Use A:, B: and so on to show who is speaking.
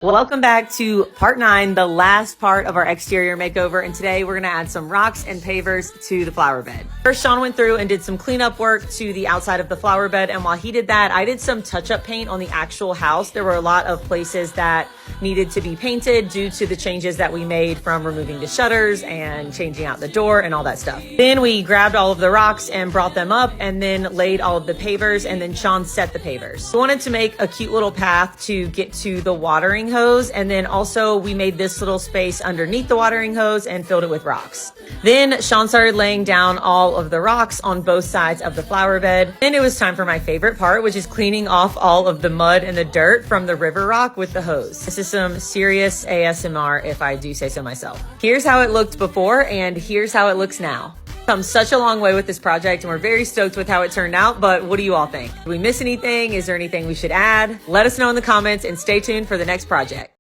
A: Welcome back to part 9, the last part of our exterior makeover. And today we're gonna add some rocks and pavers to the flower bed. First, Sean went through and did some cleanup work to the outside of the flower bed. And while he did that, I did some touch-up paint on the actual house. There were a lot of places that needed to be painted due to the changes that we made from removing the shutters and changing out the door and all that stuff. Then we grabbed all of the rocks and brought them up and then laid all of the pavers, and then Sean set the pavers. We wanted to make a cute little path to get to the watering hose, and then also we made this little space underneath the watering hose and filled it with rocks. Then Sean started laying down all of the rocks on both sides of the flower bed. Then it was time for my favorite part, which is cleaning off all of the mud and the dirt from the river rock with the hose. This is some serious ASMR, if I do say so myself. Here's how it looked before, and here's how it looks now. Come such a long way with this project, and we're very stoked with how it turned out. But what do you all think? Did we miss anything? Is there anything we should add? Let us know in the comments, and stay tuned for the next project.